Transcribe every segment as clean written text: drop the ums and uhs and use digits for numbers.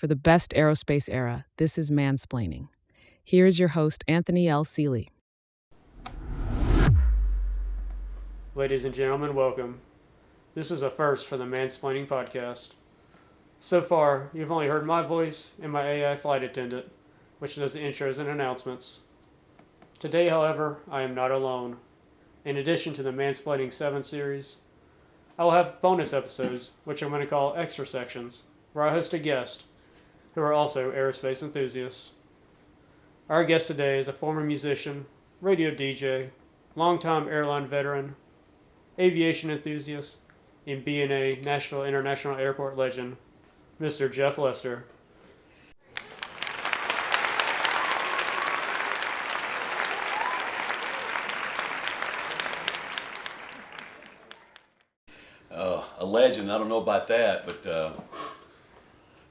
For the best aerospace era, this is Mansplaining. Here is your host, Anthony L. Seeley. Ladies and gentlemen, welcome. This is a first for the Mansplaining podcast. So far, you've only heard my voice and my AI flight attendant, which does the intros and announcements. Today, however, I am not alone. In addition to the Mansplaining 7 series, I will have bonus episodes, which I'm going to call extra sections, where I host a guest who are also aerospace enthusiasts. Our guest today is a former musician, radio DJ, longtime airline veteran, aviation enthusiast, and B&A Nashville International Airport legend, Mr. Jeff Lester. A legend. I don't know about that, but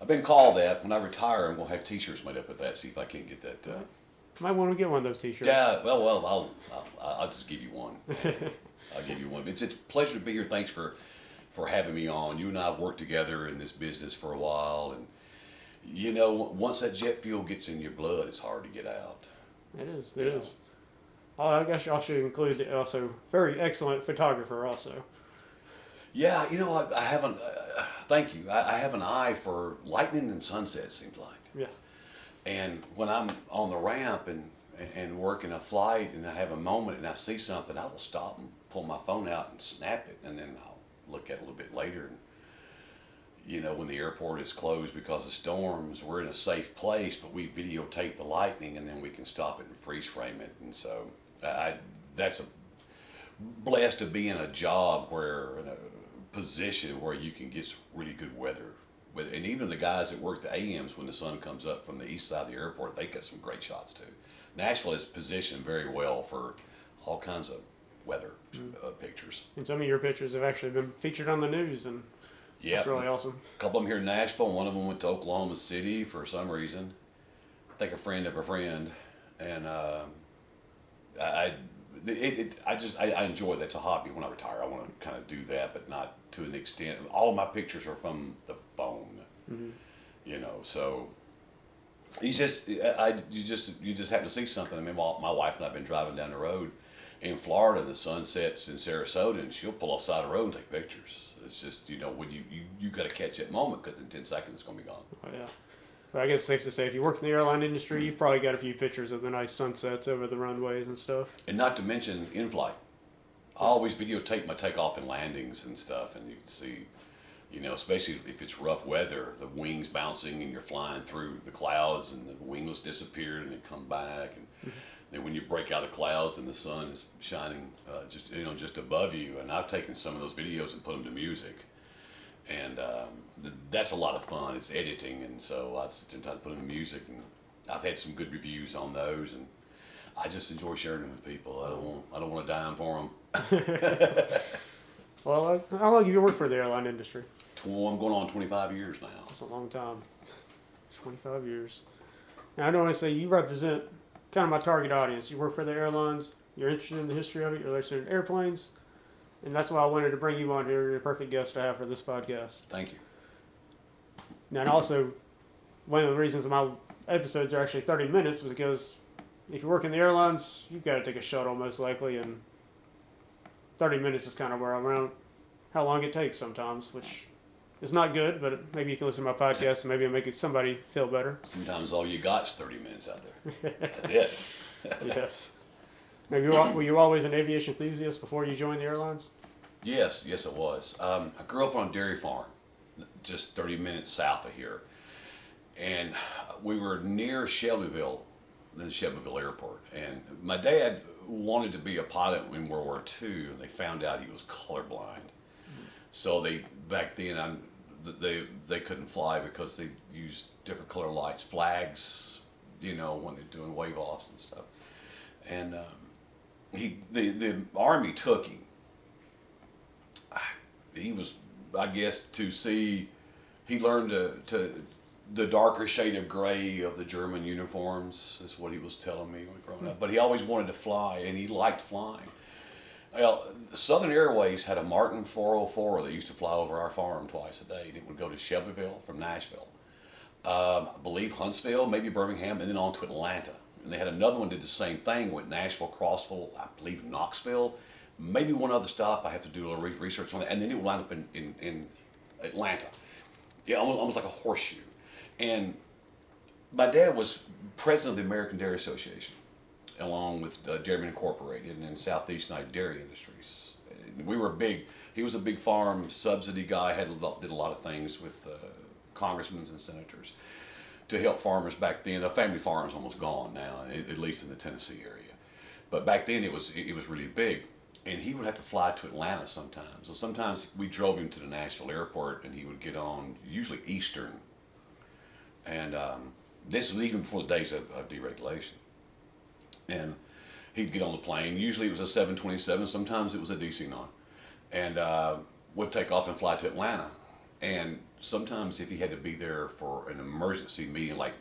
I've been called that. When I retire, I'm gonna have T-shirts made up with that. See if I can't get that. Might want to get one of those T-shirts. Yeah. Well, I'll just give you one. I'll give you one. It's a pleasure to be here. Thanks for having me on. You and I have worked together in this business for a while, and you know, once that jet fuel gets in your blood, it's hard to get out. It is. It is. I guess I should include also very excellent photographer also. Yeah, you know, I haven't. Thank you. I have an eye for lightning and sunset. It seems like. Yeah. And when I'm on the ramp and working a flight and I have a moment and I see something, I will stop and pull my phone out and snap it, and then I'll look at it a little bit later. And you know, when the airport is closed because of storms, we're in a safe place, but we videotape the lightning and then we can stop it and freeze frame it. And so that's a blessed to be in a job where in a position where you can get really good weather. And even the guys that work the AMs, when the sun comes up from the east side of the airport, they get some great shots too. Nashville is positioned very well for all kinds of weather pictures. And some of your pictures have actually been featured on the news, and that's really awesome. A couple of them here in Nashville, and one of them went to Oklahoma City for some reason. I think a friend of a friend, and I enjoy that. It's a hobby. When I retire, I want to kind of do that, but not to an extent. All of my pictures are from the phone, you know. So you just have to see something. I mean, my wife and I've been driving down the road in Florida, and the sun sets in Sarasota, and she'll pull off the side of the road and take pictures. It's just, you know, when you got to catch that moment, because in 10 seconds it's going to be gone. Oh, yeah. But I guess it's safe to say, if you work in the airline industry, you've probably got a few pictures of the nice sunsets over the runways and stuff. And not to mention in-flight. I always videotape my takeoff and landings and stuff, and you can see, you know, especially if it's rough weather, the wings bouncing and you're flying through the clouds and the winglets disappeared and they come back, and then when you break out of the clouds and the sun is shining just above you. And I've taken some of those videos and put them to music. And that's a lot of fun. It's editing, and so I sit and try to put in the music, and I've had some good reviews on those, and I just enjoy sharing them with people. I don't want to dime for them. Well, how long have you worked for the airline industry? I'm going on 25 years now. That's a long time. 25 years. Now, I don't want to say you represent kind of my target audience. You work for the airlines. You're interested in the history of it. You're interested in airplanes. And that's why I wanted to bring you on here. You're a perfect guest to have for this podcast. Thank you. Now, and also, one of the reasons my episodes are actually 30 minutes is because if you work in the airlines, you've got to take a shuttle most likely, and 30 minutes is kind of where I'm around how long it takes sometimes, which is not good, but maybe you can listen to my podcast and maybe it'll make somebody feel better. Sometimes all you got is 30 minutes out there. That's it. Yes. Now, were you always an aviation enthusiast before you joined the airlines? Yes, it was. I grew up on a dairy farm, just 30 minutes south of here. And we were near Shelbyville, the Shelbyville Airport. And my dad wanted to be a pilot in World War II, and they found out he was colorblind. So back then, they couldn't fly because they used different color lights, flags, you know, when they're doing wave offs and stuff. And the Army took him. He was, I guess, he learned to the darker shade of gray of the German uniforms is what he was telling me when growing up. But he always wanted to fly, and he liked flying. Well, Southern Airways had a Martin 404 that used to fly over our farm twice a day, and it would go to Shelbyville from Nashville. I believe Huntsville, maybe Birmingham, and then on to Atlanta. And they had another one did the same thing with Nashville, Crossville, I believe Knoxville, maybe one other stop. I have to do a little research on that, and then it would wind up in Atlanta. Yeah, almost like a horseshoe. And my dad was president of the American Dairy Association, along with Dairymen Incorporated and Southeast United Dairy Industries. And we were big. He was a big farm subsidy guy. Did a lot of things with congressmen and senators to help farmers back then. The family farm is almost gone now, at least in the Tennessee area. But back then it was really big. And he would have to fly to Atlanta sometimes. So sometimes we drove him to the Nashville airport, and he would get on usually Eastern. And this was even before the days of deregulation. And he'd get on the plane. Usually it was a 727. Sometimes it was a DC-9. And would take off and fly to Atlanta. And sometimes if he had to be there for an emergency meeting, like,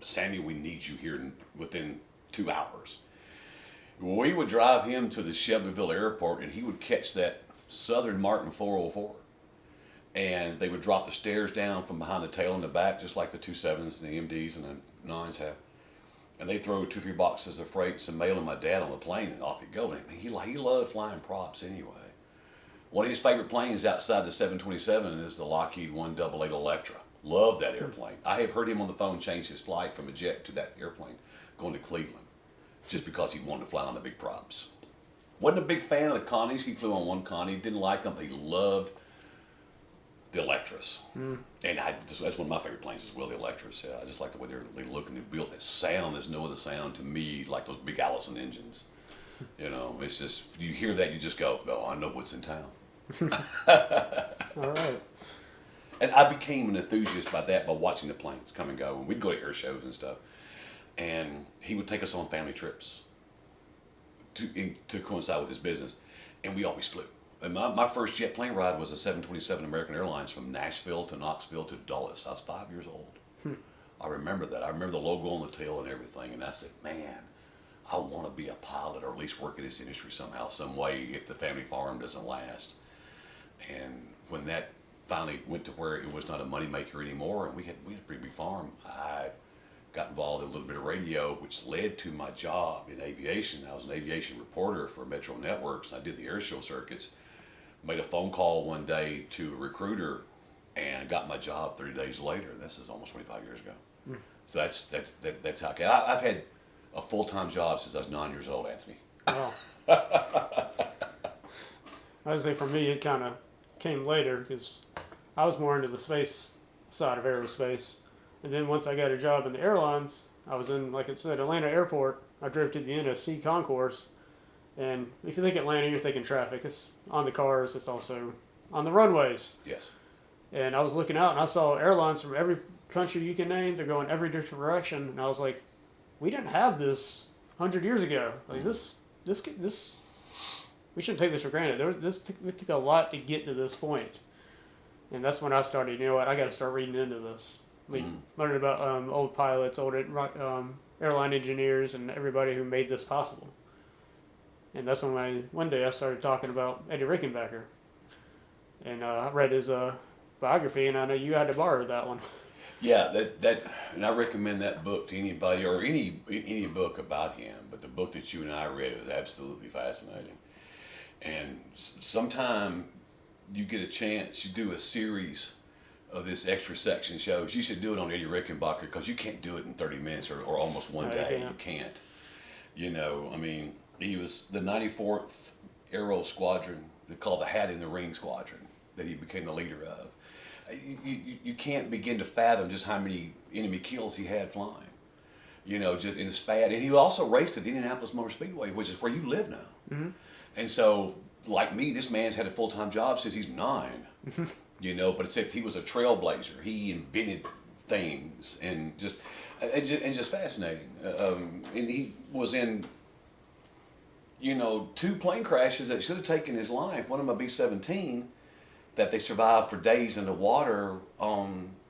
Samuel, we need you here within 2 hours. We would drive him to the Shelbyville airport, and he would catch that Southern Martin 404. And they would drop the stairs down from behind the tail in the back, just like the 27s and the MDs and the 9s have. And they throw 2 or 3 boxes of freight, some mail, and my dad on the plane, and off he'd go. And he loved flying props anyway. One of his favorite planes outside the 727 is the Lockheed 188 Electra. Loved that airplane. I have heard him on the phone change his flight from a jet to that airplane, going to Cleveland, just because he wanted to fly on the big props. Wasn't a big fan of the Connies. He flew on one Connie, didn't like them, but he loved the Electras. And that's one of my favorite planes as well, the Electras. Yeah, I just like the way they look and they built. That sound, there's no other sound to me like those big Allison engines. You know, it's just, you hear that, you just go, oh, I know what's in town. All right. And I became an enthusiast by watching the planes come and go. And we'd go to air shows and stuff. And he would take us on family trips to coincide with his business. And we always flew. And my first jet plane ride was a 727 American Airlines from Nashville to Knoxville to Dulles. I was 5 years old. I remember that. I remember the logo on the tail and everything. And I said, man, I want to be a pilot, or at least work in this industry somehow, some way, if the family farm doesn't last. And when that finally went to where it was not a moneymaker anymore, and we had a pretty big farm, I got involved in a little bit of radio, which led to my job in aviation. I was an aviation reporter for Metro Networks. I did the air show circuits. Made a phone call one day to a recruiter, and got my job 30 days later. This is almost 25 years ago. So that's how I've had a full-time job since I was 9 years old, Anthony. Wow. I would say for me, it kind of came later because I was more into the space side of aerospace. And then once I got a job in the airlines, I was in, like I said, Atlanta Airport. I drove to the NSC concourse. And if you think Atlanta, you're thinking traffic. It's on the cars. It's also on the runways. Yes. And I was looking out, and I saw airlines from every country you can name. They're going every different direction. And I was like, we didn't have this 100 years ago. Like this, we shouldn't take this for granted. It took a lot to get to this point. And that's when I started, you know what, I got to start reading into this. Learning about old pilots, old airline engineers, and everybody who made this possible. And that's when one day I started talking about Eddie Rickenbacker. And I read his biography, and I know you had to borrow that one. Yeah, and I recommend that book to anybody, or any book about him. But the book that you and I read was absolutely fascinating. And sometime you get a chance, you do a series of this extra section shows. You should do it on Eddie Rickenbacker, because you can't do it in 30 minutes or almost one day. You can't. You know, I mean, he was the 94th Aero Squadron, they call the Hat in the Ring Squadron, that he became the leader of. You can't begin to fathom just how many enemy kills he had flying. You know, just in SPAD. And he also raced at Indianapolis Motor Speedway, which is where you live now. Mm-hmm. And so, like me, this man's had a full-time job since he's 9. You know, but except he was a trailblazer. He invented things, and just fascinating. And he was in, 2 plane crashes that should have taken his life. One of them a B-17 that they survived for days in the water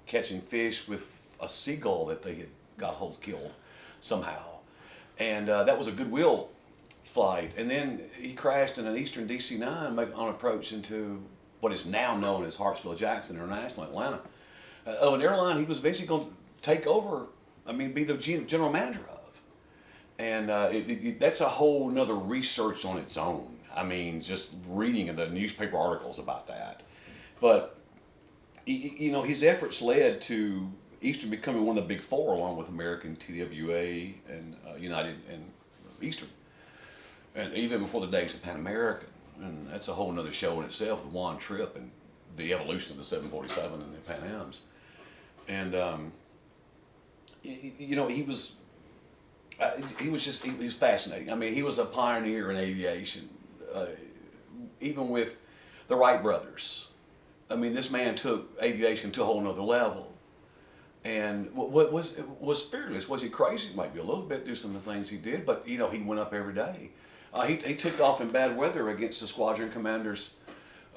catching fish with a seagull that they had killed somehow. And that was a Goodwill flight. And then he crashed in an Eastern DC-9 on approach into what is now known as Hartsfield-Jackson International, Atlanta. Of an airline he was basically going to take over. I mean, be the general manager of, and that's a whole nother research on its own. I mean, just reading the newspaper articles about that, but his efforts led to Eastern becoming one of the big four, along with American, TWA, and United and Eastern, and even before the days of Pan American. And that's a whole nother show in itself, the Juan Trip and the evolution of the 747 and the Pan Ams. And he was fascinating. I mean, he was a pioneer in aviation, even with the Wright brothers. I mean, this man took aviation to a whole nother level. And what was fearless? Was he crazy? Maybe a little bit, do some of the things he did, but he went up every day. He took off in bad weather against the squadron commander's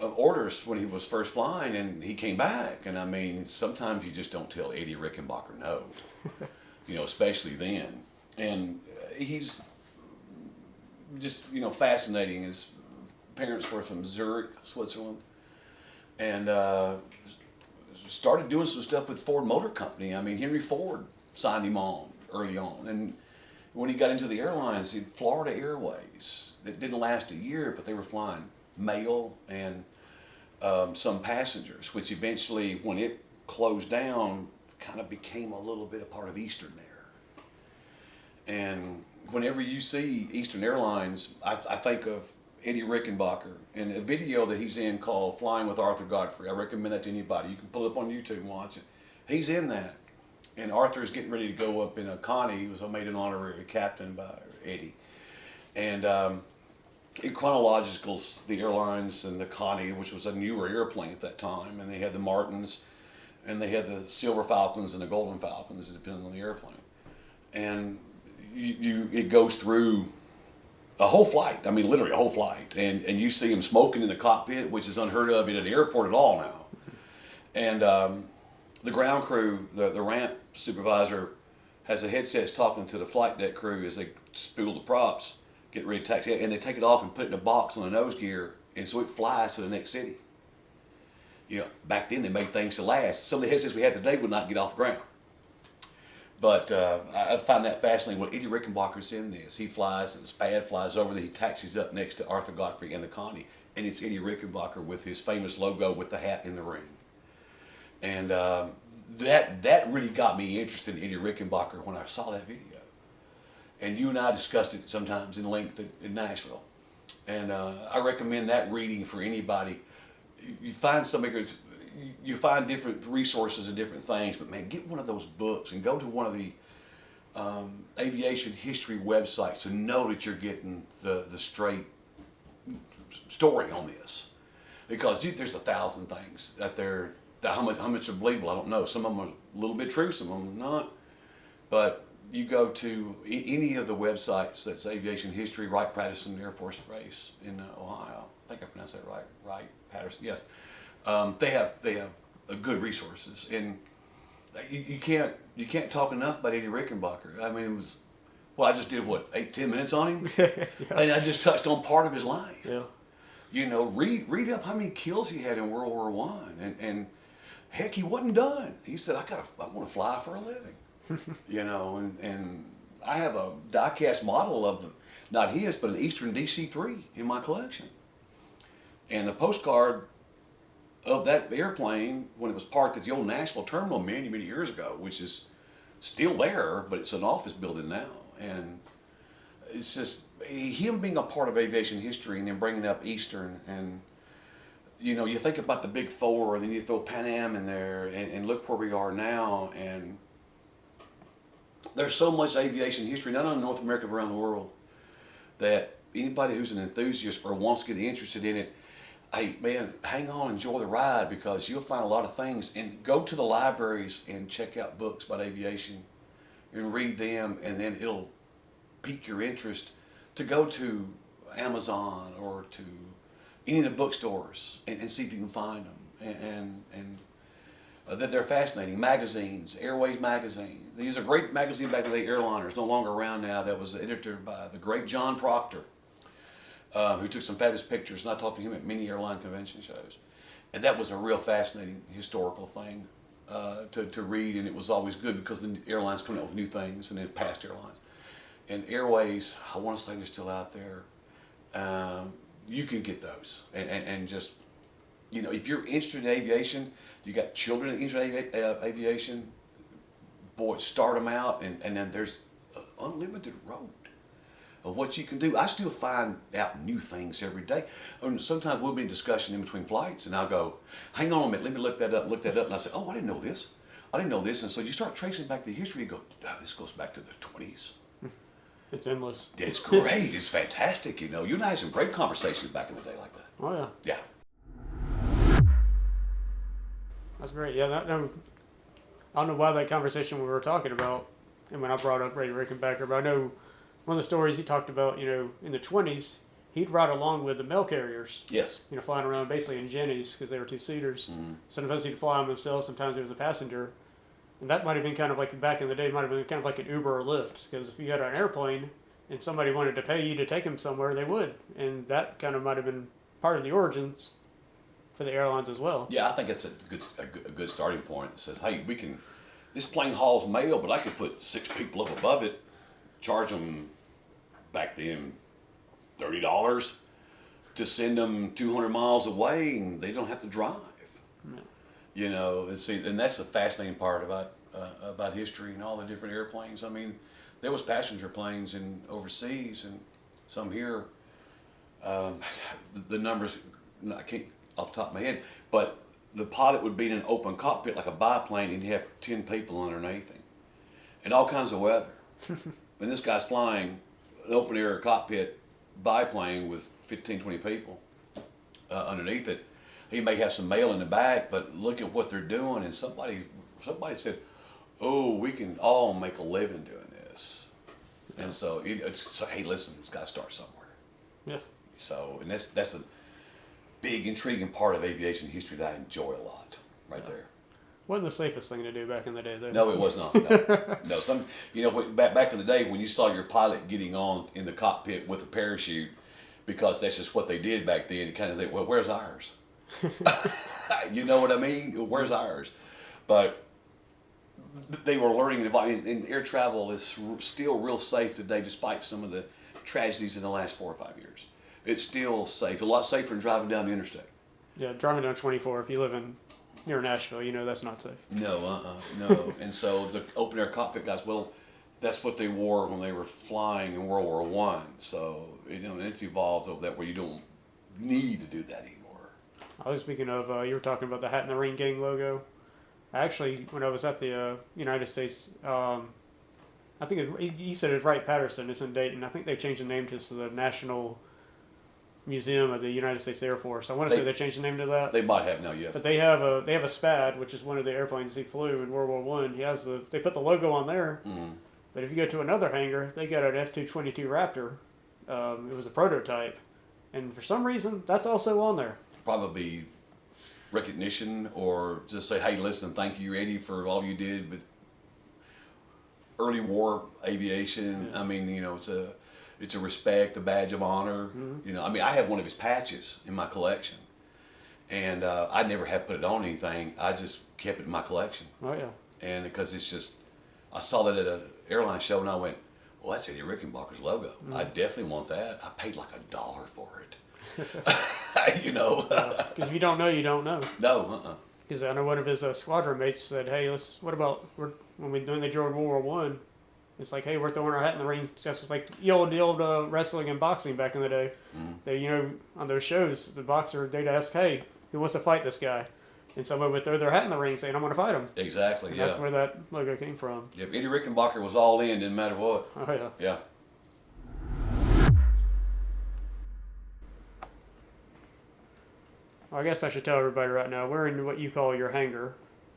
orders when he was first flying, and he came back. And I mean, sometimes you just don't tell Eddie Rickenbacker no, especially then. And he's just fascinating. His parents were from Zurich, Switzerland, and started doing some stuff with Ford Motor Company. I mean, Henry Ford signed him on early on, and when he got into the airlines, Florida Airways. It didn't last a year, but they were flying mail and some passengers, which eventually, when it closed down, kind of became a little bit a part of Eastern there. And whenever you see Eastern Airlines, I think of Eddie Rickenbacker and a video that he's in called Flying with Arthur Godfrey. I recommend that to anybody. You can pull it up on YouTube and watch it. He's in that. And Arthur's getting ready to go up in a Connie. He was made an honorary captain by Eddie. And it chronologicals the airlines and the Connie, which was a newer airplane at that time. And they had the Martins, and they had the Silver Falcons and the Golden Falcons, depending on the airplane. And it goes through a whole flight. I mean, literally a whole flight. And you see him smoking in the cockpit, which is unheard of in an airport at all now. And the ground crew, the ramp supervisor, has the headsets talking to the flight deck crew as they spool the props, get ready to taxi, and they take it off and put it in a box on the nose gear, and so it flies to the next city. Back then they made things to last. Some of the headsets we have today would not get off the ground. But I find that fascinating. When Eddie Rickenbacker's in this, he flies, and SPAD flies over there, he taxis up next to Arthur Godfrey and the Connie, and it's Eddie Rickenbacker with his famous logo with the hat in the ring. And that really got me interested in Eddie Rickenbacker when I saw that video. And you and I discussed it sometimes in length in Nashville. And I recommend that reading for anybody. You find somebody, you find different resources and different things, but man, get one of those books and go to one of the aviation history websites to know that you're getting the straight story on this. Because there's 1,000 things that they're, how much are believable, I don't know. Some of them are a little bit true, some of them are not. But you go to any of the websites that's aviation history, Wright-Patterson Air Force Base in Ohio. I think I pronounced that right. Wright-Patterson, yes. They have good resources, and you can't talk enough about Eddie Rickenbacker. I mean, I just did 8-10 minutes on him, Yeah. And I just touched on part of his life. Yeah. Read up how many kills he had in World War I, and heck, he wasn't done. He said, I want to fly for a living. And I have a die-cast model of, not his, but an Eastern DC-3 in my collection. And the postcard of that airplane, when it was parked at the old Nashville terminal many, many years ago, which is still there, but it's an office building now. And it's just him being a part of aviation history and then bringing up Eastern. And, you think about the big four, and then you throw Pan Am in there, and look where we are now. And there's so much aviation history, not only in North America, but around the world, that anybody who's an enthusiast or wants to get interested in it, hey man, hang on, enjoy the ride, because you'll find a lot of things. And go to the libraries and check out books about aviation and read them, and then it'll pique your interest to go to Amazon or to any of the bookstores and see if you can find them. And that they're fascinating. Magazines, Airways Magazine. They use a great magazine back in the day, Airliner. It's no longer around now. That was edited by the great John Proctor, who took some fabulous pictures. And I talked to him at many airline convention shows. And that was a real fascinating historical thing. to read, and it was always good because the airlines coming out with new things, and then past airlines. And Airways, I want to say they're still out there. You can get those, and just, if you're interested in aviation, you got children interested in aviation, boy, start them out, and then there's an unlimited road of what you can do. I still find out new things every day. And sometimes we'll be in discussion in between flights, and I'll go, hang on a minute, let me look that up, and I say, oh, I didn't know this. And so you start tracing back the history, you go, oh, this goes back to the 20s. It's endless. It's great. It's fantastic. You and I had some great conversations back in the day like that. Oh, yeah. Yeah. That's great. Yeah, I don't know why that conversation we were talking about, and when I brought up Ray Rickenbacker, but I know one of the stories he talked about, in the 20s, he'd ride along with the mail carriers. Yes. Flying around basically in Jennies because they were two-seaters. Mm-hmm. Sometimes he'd fly them himself, sometimes he was a passenger. And that might have been kind of like, back in the day, might have been kind of like an Uber or Lyft, because if you had an airplane and somebody wanted to pay you to take them somewhere, they would. And that kind of might have been part of the origins for the airlines as well. Yeah, I think it's a good starting point. It says, hey, this plane hauls mail, but I could put 6 people up above it, charge them back then $30 to send them 200 miles away, and they don't have to drive. Yeah. And that's the fascinating part about history and all the different airplanes. I mean, there was passenger planes overseas and some here. The numbers, I can't off the top of my head, but the pilot would be in an open cockpit like a biplane, and you have 10 people underneath him, and all kinds of weather. When this guy's flying an open air cockpit biplane with 15, 20 people underneath it, he may have some mail in the back, but look at what they're doing. And somebody said, oh, we can all make a living doing this. Yeah. And so, hey, listen, it's got to start somewhere. Yeah. So, and that's a big, intriguing part of aviation history that I enjoy a lot right there. Wasn't the safest thing to do back in the day, though. No, it was not. No, back in the day when you saw your pilot getting on in the cockpit with a parachute, because that's just what they did back then, you kind of think, well, where's ours? You know what I mean? Where's ours? But they were learning, and air travel is still real safe today, despite some of the tragedies in the last 4 or 5 years. It's still safe, a lot safer than driving down the interstate. Yeah, driving down 24, if you live near Nashville, that's not safe. No. And so the open air cockpit guys, well, that's what they wore when they were flying in World War I. So, it's evolved over that where you don't need to do that anymore. I was speaking of, you were talking about the Hat in the Ring gang logo. Actually, when I was at the United States, I think you said it's Wright-Patterson. It's in Dayton. I think they changed the name to the National Museum of the United States Air Force. I want to say they changed the name to that. They might have now, yes. But they have a SPAD, which is one of the airplanes he flew in World War I. They put the logo on there. Mm-hmm. But if you go to another hangar, they got an F-222 Raptor. It was a prototype, and for some reason, that's also on there. Probably recognition, or just say, hey, listen, thank you, Eddie, for all you did with early war aviation. Yeah. I mean, it's a respect, a badge of honor. Mm-hmm. I have one of his patches in my collection, and I never have put it on anything. I just kept it in my collection. Oh yeah. And because it's just, I saw that at an airline show, and I went, well, that's Eddie Rickenbacker's logo. Mm-hmm. I definitely want that. I paid like $1 for it. Because if you don't know, you don't know. No, Because I know one of his squadron mates said, "Hey, what about when they joined World War I? It's like, hey, we're throwing our hat in the ring." Just like the old wrestling and boxing back in the day. Mm-hmm. They, on those shows, the boxer, they'd ask, "Hey, who wants to fight this guy?" And somebody would throw their hat in the ring, saying, "I'm going to fight him." Exactly. And that's where that logo came from. Yep, Eddie Rickenbacker was all in, didn't matter what. Oh yeah. Yeah. I guess I should tell everybody right now, we're in what you call your hangar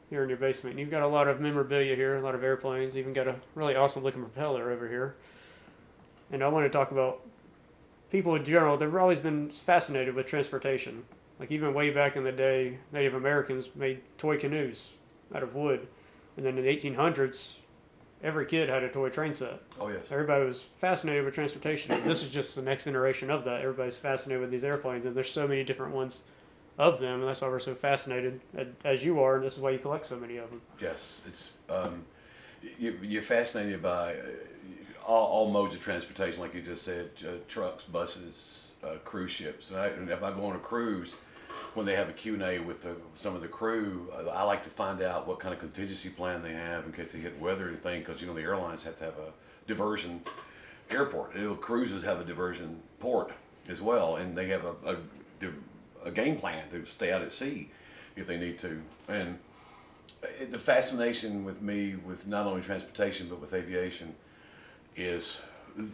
here in your basement. You've got a lot of memorabilia here, a lot of airplanes, even got a really awesome looking propeller over here. And I want to talk about people in general. They've always been fascinated with transportation. Like even way back in the day, Native Americans made toy canoes out of wood. And then in the 1800s, every kid had a toy train set. Oh yes. So everybody was fascinated with transportation. This is just the next iteration of that. Everybody's fascinated with these airplanes, and there's so many different ones of them, and that's why we're so fascinated, as you are, and this is why you collect so many of them. Yes, it's you're fascinated by all modes of transportation, like you just said, trucks, buses, cruise ships. And if I go on a cruise, when they have a Q&A with some of the crew, I like to find out what kind of contingency plan they have in case they hit weather or anything, because the airlines have to have a diversion airport. Cruises have a diversion port as well, and they have a game plan to stay out at sea if they need to. And the fascination with me with not only transportation but with aviation is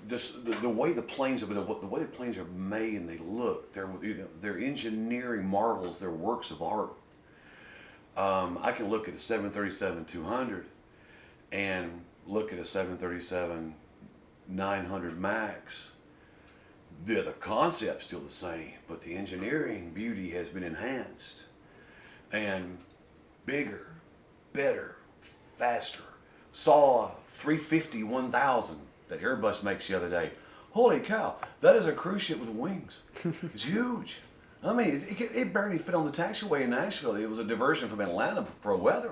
just the way the planes are, the way the planes are made and they look. They're engineering marvels. They're works of art. I can look at a 737-200 and look at a 737-900 MAX. The concept's still the same, but the engineering beauty has been enhanced and bigger, better, faster. Saw a 350-1000 that Airbus makes the other day. Holy cow, that is a cruise ship with wings. It's huge. I mean, it barely fit on the taxiway in Nashville. It was a diversion from Atlanta for weather.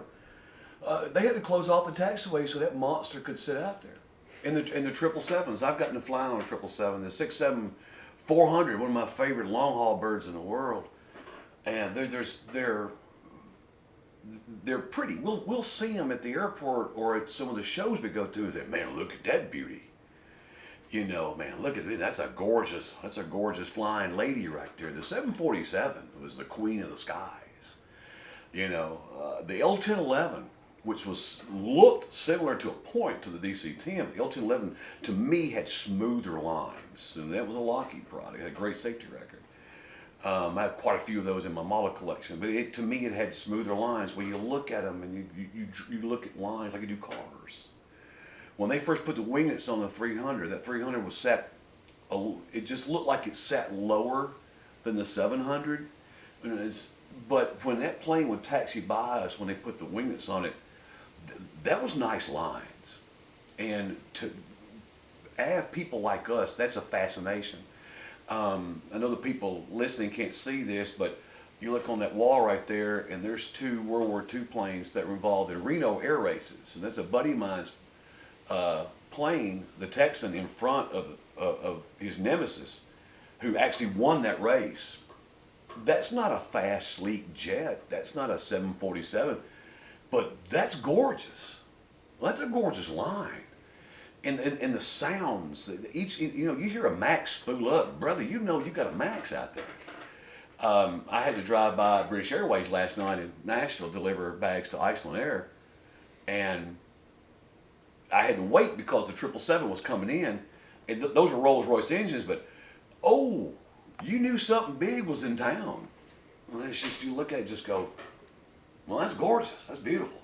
They had to close off the taxiway so that monster could sit out there. In the 777s, I've gotten to fly on a 777, the 67400, one of my favorite long haul birds in the world. And they're pretty. We'll see them at the airport or at some of the shows we go to and say, man, look at that beauty. Man, look at it. That's a gorgeous flying lady right there. The 747 was the queen of the skies. The L-1011, which looked similar to a point to the DC-10, the L-1011 to me had smoother lines, and that was a Lockheed product. It had a great safety record. I have quite a few of those in my model collection, but to me it had smoother lines. When you look at them and you look at lines like you do cars. When they first put the winglets on the 300, that 300 was set, it just looked like it sat lower than the 700. But when that plane would taxi by us, when they put the winglets on it, that was nice lines. And to have people like us, that's a fascination. I know the people listening can't see this, but you look on that wall right there, and there's 2 World War II planes that were involved in Reno air races. And that's a buddy of mine's plane, the Texan, in front of his nemesis, who actually won that race. That's not a fast, sleek jet. That's not a 747, but that's gorgeous. That's a gorgeous line. And the sounds, you hear a Max spool up, brother, you got a Max out there. I had to drive by British Airways last night in Nashville, deliver bags to Iceland Air, and I had to wait because the 777 was coming in, and those are Rolls-Royce engines, but you knew something big was in town. Well, it's just, you look at it and just go, well, that's gorgeous, that's beautiful.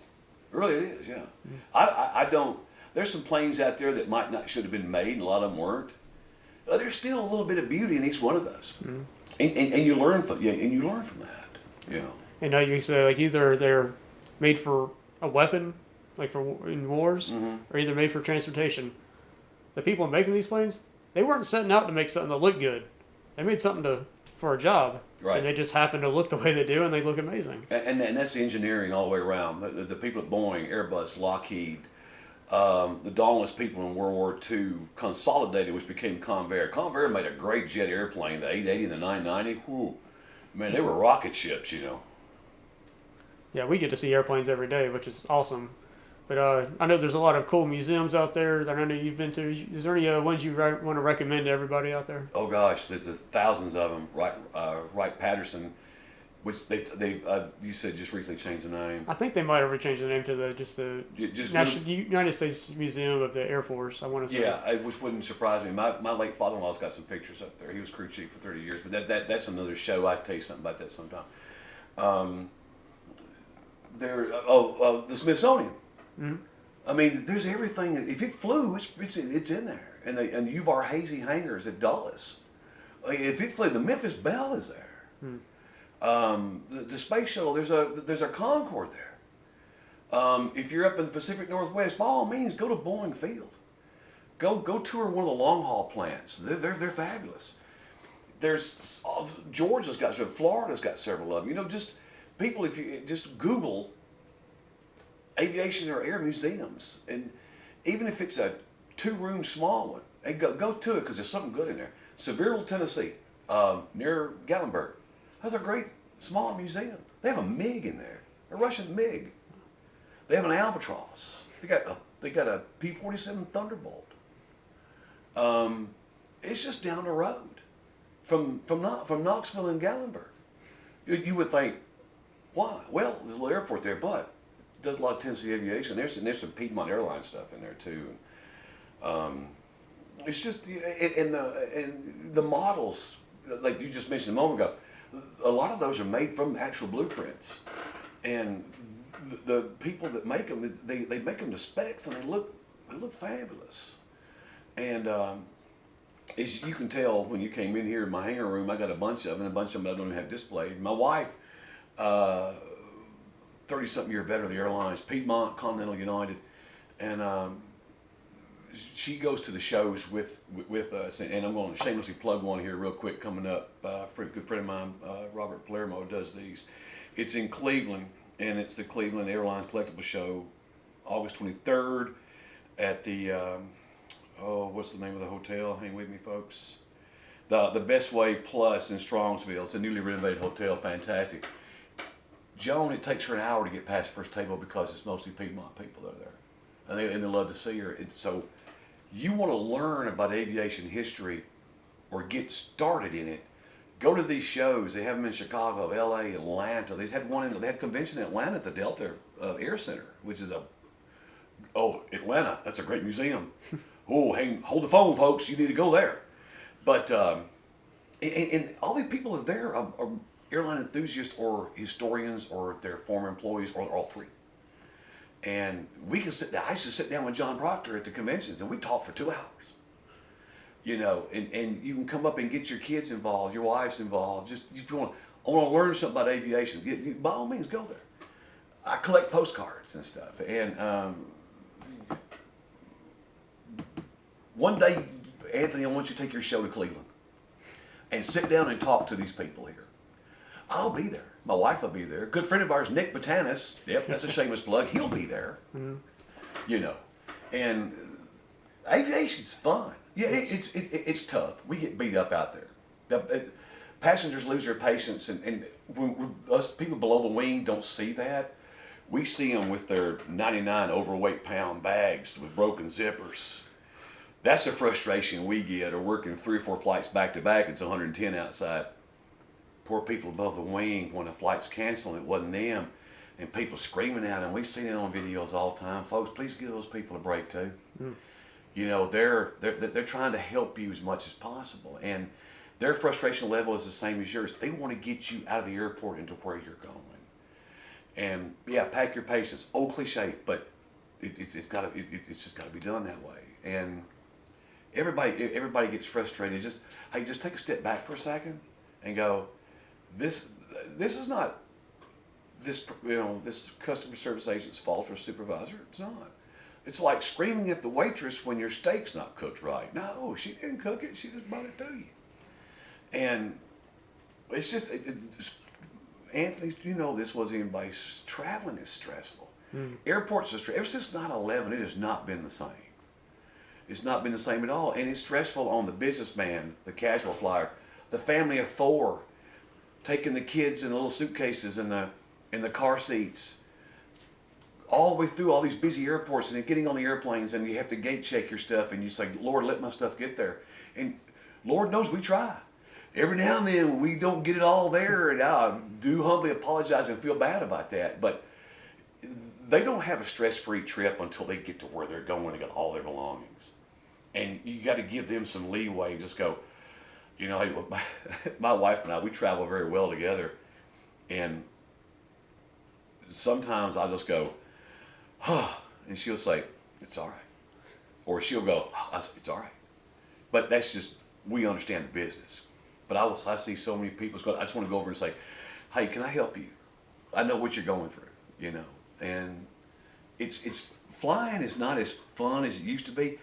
Really it is, yeah. I don't, there's some planes out there that should have been made, and a lot of them weren't. There's still a little bit of beauty in each one of those. Mm-hmm. And you learn from that, And you say, like, either they're made for a weapon, like in wars, mm-hmm. or either made for transportation. The people making these planes, they weren't setting out to make something that looked good. They made something for a job. Right. And they just happen to look the way they do, and they look amazing. And that's the engineering all the way around. The people at Boeing, Airbus, Lockheed, the Dauntless people in World War II consolidated, which became Convair. Convair made a great jet airplane, the 880 and the 990. Whew. Man, they were rocket ships, Yeah, we get to see airplanes every day, which is awesome. But I know there's a lot of cool museums out there that I know you've been to. Is there any ones you want to recommend to everybody out there? Oh gosh, there's thousands of them. Wright-Patterson, which they you said just recently changed the name. I think they might have changed the name to the United States Museum of the Air Force. I want to say. Yeah, which wouldn't surprise me. My late father-in-law's got some pictures up there. He was crew chief for 30 years, but that's another show. I'll tell you something about that sometime. The Smithsonian. Mm-hmm. I mean, there's everything. If it flew, it's in there. And the UVAR Hazy hangars at Dulles. If it flew, the Memphis Belle is there. Mm-hmm. The space shuttle, there's a Concorde there. If you're up in the Pacific Northwest, by all means, go to Boeing Field. Go tour one of the long haul plants. They're fabulous. there's Georgia's got several, Florida's got several of them. You know, just people, if you just Google aviation or air museums, and even if it's a 2-room small one, and go to it because there's something good in there. Sevierville, Tennessee, near Gatlinburg, has a great small museum. They have a MiG in there, a Russian MiG. They have an Albatross. They got a P-47 Thunderbolt. It's just down the road from Knoxville and Gatlinburg. You would think, why? Well, there's a little airport there, but it does a lot of Tennessee aviation. There's some Piedmont Airlines stuff in there too. It's just and the models, like you just mentioned a moment ago, a lot of those are made from actual blueprints, and the people that make them, they make them to specs, and they look fabulous. And as you can tell when you came in here in my hangar room, I got a bunch of them, and a bunch of them I don't even have displayed. My wife, 30-something year veteran of the airlines, Piedmont, Continental, United, and she goes to the shows with us, and I'm going to shamelessly plug one here real quick coming up. A good friend of mine, Robert Palermo, does these. It's in Cleveland, and it's the Cleveland Airlines Collectible Show, August 23rd at the, what's the name of the hotel? Hang with me, folks. The Best Way Plus in Strongsville. It's a newly renovated hotel, fantastic. Joan, it takes her an hour to get past the first table because it's mostly Piedmont people that are there. And they love to see her. And so you want to learn about aviation history or get started in it, go to these shows. They have them in Chicago, LA, Atlanta. They had a convention in Atlanta at the Delta Air Center, which is Atlanta, that's a great museum. Hold the phone, folks, you need to go there. But and all the people that are there are airline enthusiasts or historians, or they're former employees, or all three. And we can sit down. I used to sit down with John Proctor at the conventions, and we talk for 2 hours. You know, and you can come up and get your kids involved, your wives involved. Just if you want to learn something about aviation, by all means, go there. I collect postcards and stuff. And one day, Anthony, I want you to take your show to Cleveland and sit down and talk to these people here. I'll be there. My wife will be there. Good friend of ours, Nick Botanis. Yep, that's a shameless plug. He'll be there. Mm-hmm. You know, and aviation's fun. Yeah, it's tough. We get beat up out there. Passengers lose their patience, and when us people below the wing don't see that. We see them with their 99 overweight pound bags with broken zippers. That's the frustration we get, or working 3 or 4 flights back to back. It's 110 outside. Poor people above the wing, when a flight's canceled, it wasn't them, and people screaming at them. We've seen it on videos all the time. Folks, please give those people a break too. Mm. You know, they're trying to help you as much as possible, and their frustration level is the same as yours. They want to get you out of the airport into where you're going. And yeah, pack your patience. Old cliche, but it's just got to be done that way. And everybody gets frustrated. Just take a step back for a second and go, this is not this customer service agent's fault or supervisor. It's not. It's like screaming at the waitress when your steak's not cooked right. No, she didn't cook it. She just brought it to you. And it's just, Anthony, you know this, wasn't anybody's, traveling is stressful. Mm. Airports are stressful. Ever since 9/11, it has not been the same. It's not been the same at all. And it's stressful on the businessman, the casual flyer, the family of 4, taking the kids in little suitcases in the car seats, all the way through all these busy airports, and then getting on the airplanes, and you have to gate check your stuff, and you say, Lord, let my stuff get there. And Lord knows we try. Every now and then we don't get it all there, and I do humbly apologize and feel bad about that. But they don't have a stress-free trip until they get to where they're going. They got all their belongings, and you got to give them some leeway. Just go, you know, hey, my wife and I, we travel very well together, and sometimes I'll just go, and she'll say, it's all right, or she'll go, it's all right. But that's just, we understand the business. But I see so many people, I just want to go over and say, hey, can I help you? I know what you're going through, you know. And it's flying is not as fun as it used to be.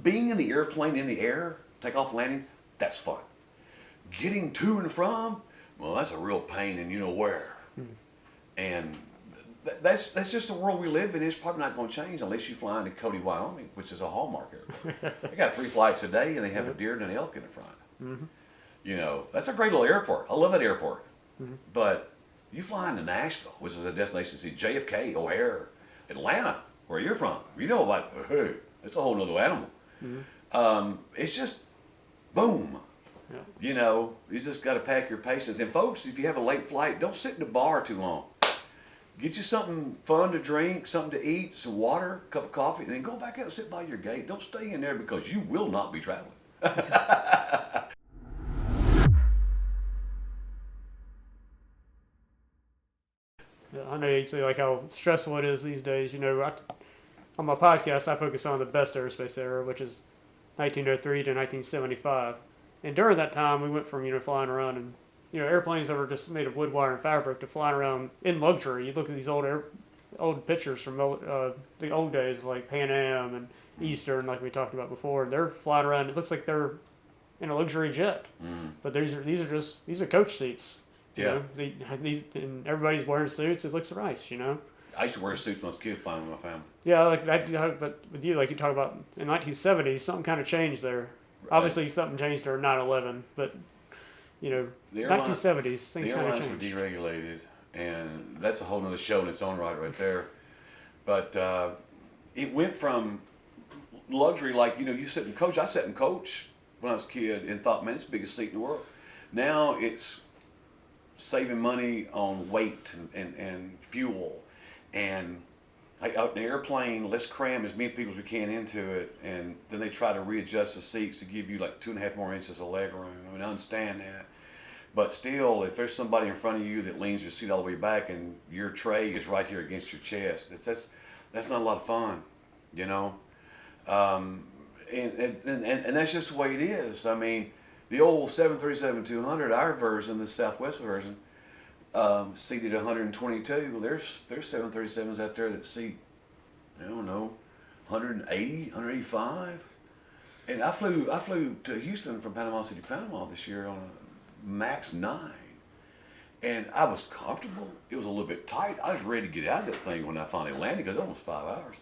Being in the airplane, in the air, takeoff, landing, that's fun. getting to and from, well, that's a real pain in you know where. And that's just the world we live in. It's probably not going to change unless you fly into Cody, Wyoming, which is a hallmark airport. They got 3 flights a day, and they have a deer and an elk in the front. Mm-hmm. You know, that's a great little airport. I love that airport. But you fly into Nashville, which is a destination to see JFK, O'Hare, Atlanta, where you're from. You know about, hey, it's a whole nother animal. It's just, boom. Yeah. You know, you just got to pack your patience. And folks, if you have a late flight, don't sit in the bar too long. Get you something fun to drink, something to eat, some water, a cup of coffee, and then go back out and sit by your gate. Don't stay in there because you will not be traveling. Yeah, I know you say like how stressful it is these days. You know, on my podcast, I focus on the best aerospace era, which is 1903 to 1975. And during that time, we went from, you know, flying around and, you know, airplanes that were just made of wood, wire, and fabric to flying around in luxury. You look at these old pictures from the old days, like Pan Am and Eastern, like we talked about before. And they're flying around. It looks like they're in a luxury jet, but these are coach seats. You Yeah. know, and everybody's wearing suits. It looks nice, you know. I used to wear suits when I was a kid flying with my family. Yeah, like that. But with you, like you talk about in 1970s, something kind of changed there. Obviously, something changed during 9/11, but you know, The airline- 1970s things The kind of airlines were changed. deregulated, and that's a whole nother show in its own right there. But it went from luxury, like, you know, you sit in coach. I sat in coach when I was a kid and thought, man, it's the biggest seat in the world. Now it's saving money on weight and fuel, and like out in the airplane, let's cram as many people as we can into it, and then they try to readjust the seats to give you like 2.5 more inches of leg room. I mean, I understand that, but still, if there's somebody in front of you that leans your seat all the way back and your tray is right here against your chest, that's not a lot of fun, you know. And that's just the way it is. I mean, the old 737-200, our version, the Southwest version, seated 122. Well, there's 737s out there that seat, I don't know, 180, 185. And I flew to Houston from Panama City, Panama this year on a MAX 9. And I was comfortable. It was a little bit tight. I was ready to get out of that thing when I finally landed because it was almost 5 hours.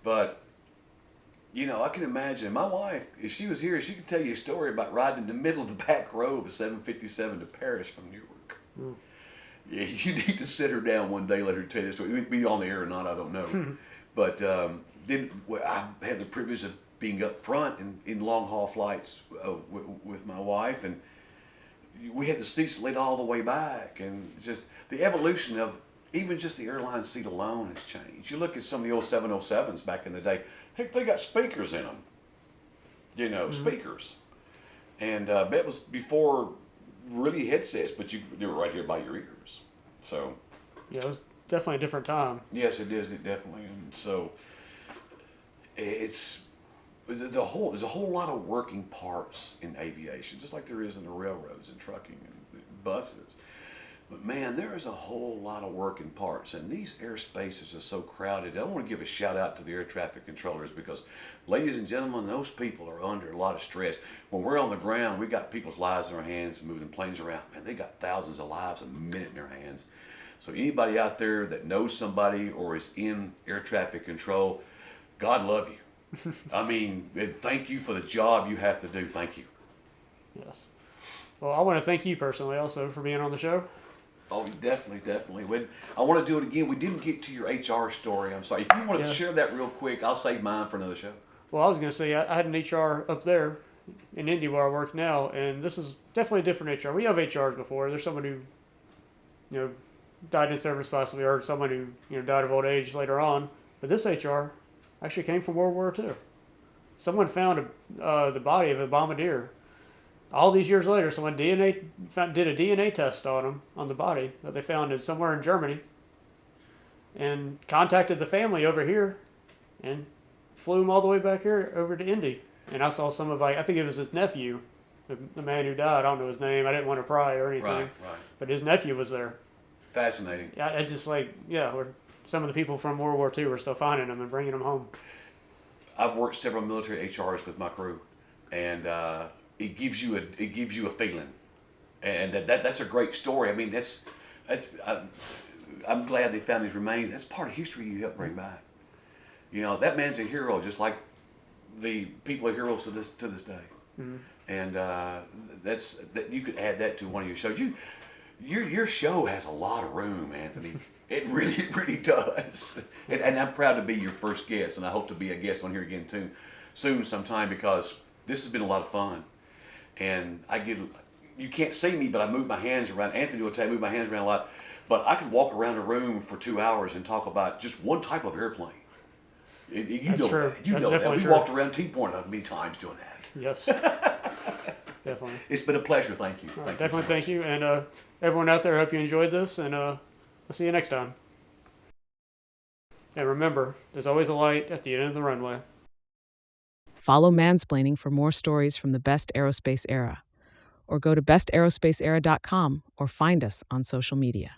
But you know, I can imagine my wife, if she was here, she could tell you a story about riding in the middle of the back row of a 757 to Paris from Newark. Yeah, you need to sit her down one day, let her tell you the story. It would be on the air or not, I don't know. But then I had the privilege of being up front in long haul flights with my wife, and we had the seats laid all the way back, and just the evolution of even just the airline seat alone has changed. You look at some of the old 707s back in the day. Heck, they got speakers in them. You know, speakers. And that was before really headsets, but they were right here by your ears. So, Yeah, it was definitely a different time. yes, it is. It definitely. And so, there's a whole lot of working parts in aviation, just like there is in the railroads and trucking and buses. But man, there is a whole lot of working parts, and these airspaces are so crowded. I want to give a shout out to the air traffic controllers because, ladies and gentlemen, those people are under a lot of stress. When we're on the ground, we got people's lives in our hands, moving planes around. Man, they got thousands of lives a minute in their hands. So anybody out there that knows somebody or is in air traffic control, God love you. I mean, and thank you for the job you have to do. Thank you. Yes. Well, I want to thank you personally also for being on the show. Oh, definitely. I want to do it again. We didn't get to your HR story. I'm sorry. If you want to share that real quick, I'll save mine for another show. Well, I was going to say I had an HR up there in Indy where I work now, and this is definitely a different HR. We have HRs before. There's someone who, you know, died in service possibly, or someone who, you know, died of old age later on. But this HR actually came from World War II. Someone found the body of a bombardier. All these years later, someone did a DNA test on him, on the body that they found somewhere in Germany, and contacted the family over here, and flew him all the way back here over to Indy. And I saw some of, like, I think it was his nephew, the man who died. I don't know his name. I didn't want to pry or anything. Right. But his nephew was there. Fascinating. Yeah, it's just like, where some of the people from World War II were still finding them and bringing them home. I've worked several military HRs with my crew, and it gives you a feeling. and that's a great story. I mean, I'm glad they found his remains. That's part of history you helped bring back. You know, that man's a hero, just like the people are heroes to this day. Mhm. And that you could add that to one of your shows. Your show has a lot of room, Anthony. It really does. And I'm proud to be your first guest, and I hope to be a guest on here again too, soon sometime, because this has been a lot of fun. And you can't see me, but I move my hands around. Anthony will tell you I move my hands around a lot, but I could walk around a room for 2 hours and talk about just one type of airplane. You That's know true. that. You That's know that. definitely We true. walked around T-Point many times doing that. Yes. Definitely. It's been a pleasure. Thank you. All Thank right, you so definitely much. thank you. And everyone out there, I hope you enjoyed this, and we'll see you next time. And remember, there's always a light at the end of the runway. Follow Mansplaining for more stories from the best aerospace era, or go to bestaerospaceera.com or find us on social media.